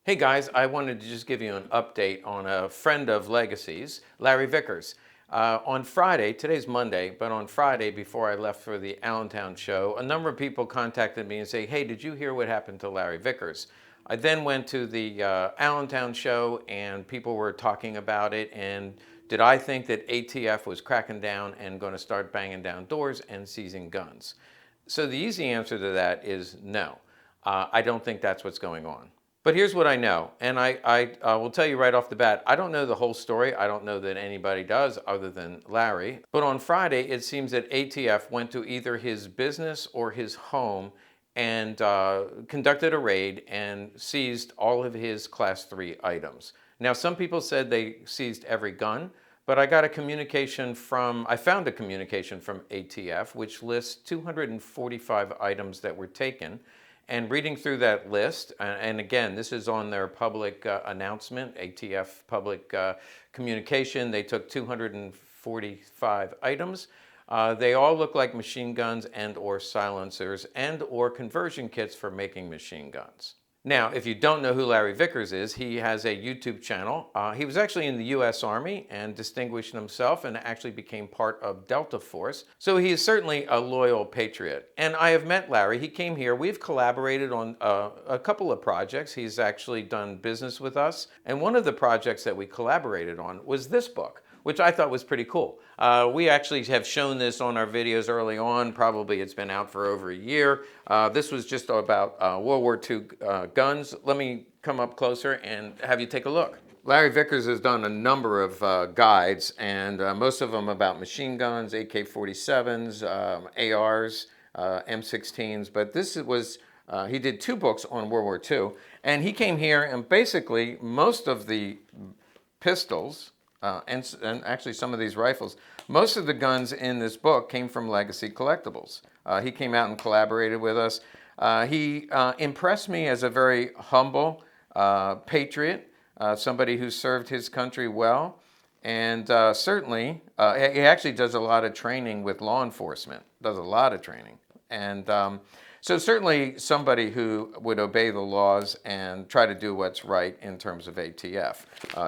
Hey guys, I wanted to just give you an update on a friend of Legacy's, Larry Vickers. On Friday, today's Monday, but on Friday before I left for the Allentown show, a number of people contacted me and say, hey, did you hear what happened to Larry Vickers? I then went to the Allentown show and people were talking about it, and did I think that ATF was cracking down and going to start banging down doors and seizing guns? So the easy answer to that is no. I don't think that's what's going on. But here's what I know, and I will tell you right off the bat, I don't know the whole story. I don't know that anybody does other than Larry. But on Friday, it seems that ATF went to either his business or his home and conducted a raid and seized all of his Class 3 items. Now, some people said they seized every gun, but I found a communication from ATF, which lists 245 items that were taken. And reading through that list, and again, this is on their public announcement, ATF public communication, they took 245 items. They all look like machine guns and or silencers and or conversion kits for making machine guns. Now, if you don't know who Larry Vickers is, he has a YouTube channel. He was actually in the U.S. Army and distinguished himself and actually became part of Delta Force. So he is certainly a loyal patriot. And I have met Larry. He came here. We've collaborated on a couple of projects. He's actually done business with us. And one of the projects that we collaborated on was this book, which I thought was pretty cool. We actually have shown this on our videos early on. Probably it's been out for over a year. This was just about World War II guns. Let me come up closer and have you take a look. Larry Vickers has done a number of guides, and most of them about machine guns, AK-47s, ARs, M16s, but this was, he did 2 books on World War II, and he came here and basically most of the pistols, and actually some of these rifles. Most of the guns in this book came from Legacy Collectibles. He came out and collaborated with us. He impressed me as a very humble patriot, somebody who served his country well, and certainly he actually does a lot of training with law enforcement, does a lot of training. And so certainly somebody who would obey the laws and try to do what's right in terms of ATF.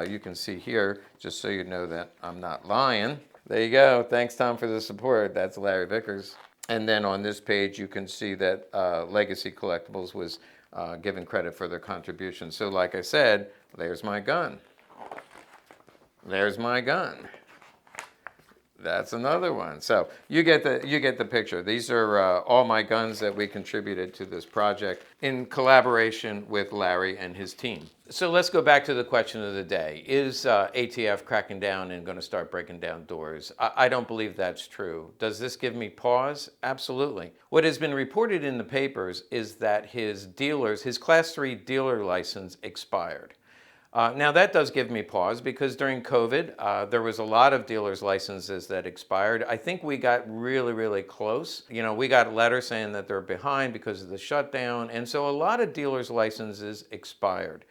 You can see here, just so you know that I'm not lying. There you go. Thanks, Tom, for the support. That's Larry Vickers. And then on this page, you can see that Legacy Collectibles was given credit for their contribution. So like I said, there's my gun. There's my gun. That's another one. So you get the picture. These are all my guns that we contributed to this project in collaboration with Larry and his team. So let's go back to the question of the day. Is ATF cracking down and going to start breaking down doors? I don't believe that's true. Does this give me pause? Absolutely. What has been reported in the papers is that his Class 3 dealer license expired. Now that does give me pause because during COVID, there was a lot of dealers' licenses that expired. I think we got really, really close. You know, we got letters saying that they're behind because of the shutdown, and so a lot of dealers' licenses expired.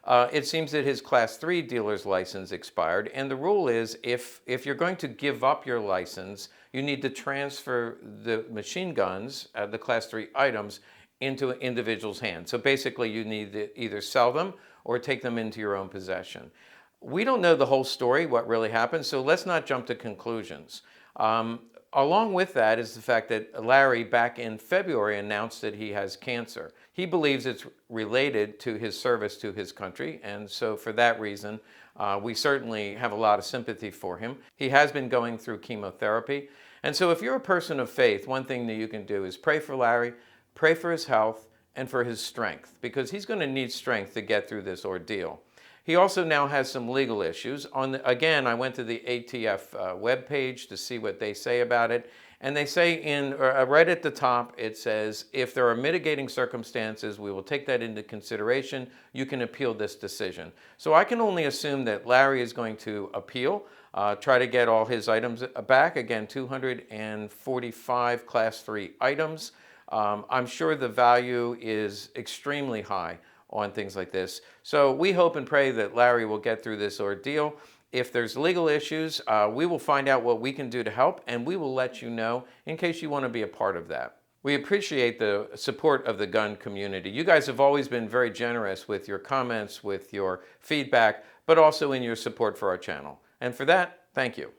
It seems that his Class 3 dealer's license expired, and the rule is if you're going to give up your license, you need to transfer the machine guns, the Class 3 items, into an individual's hands. So basically you need to either sell them or take them into your own possession. We don't know the whole story, what really happened, so let's not jump to conclusions. Along with that is the fact that Larry, back in February, announced that he has cancer. He believes it's related to his service to his country, and so for that reason, we certainly have a lot of sympathy for him. He has been going through chemotherapy, and so if you're a person of faith, one thing that you can do is pray for Larry, pray for his health, and for his strength, because he's going to need strength to get through this ordeal. He also now has some legal issues. Again, I went to the ATF webpage to see what they say about it, and they say right at the top, it says, if there are mitigating circumstances, we will take that into consideration. You can appeal this decision. So I can only assume that Larry is going to appeal, try to get all his items back. Again, 245 Class 3 items. I'm sure the value is extremely high on things like this. So we hope and pray that Larry will get through this ordeal. If there's legal issues, we will find out what we can do to help, and we will let you know in case you want to be a part of that. We appreciate the support of the gun community. You guys have always been very generous with your comments, with your feedback, but also in your support for our channel. And for that, thank you.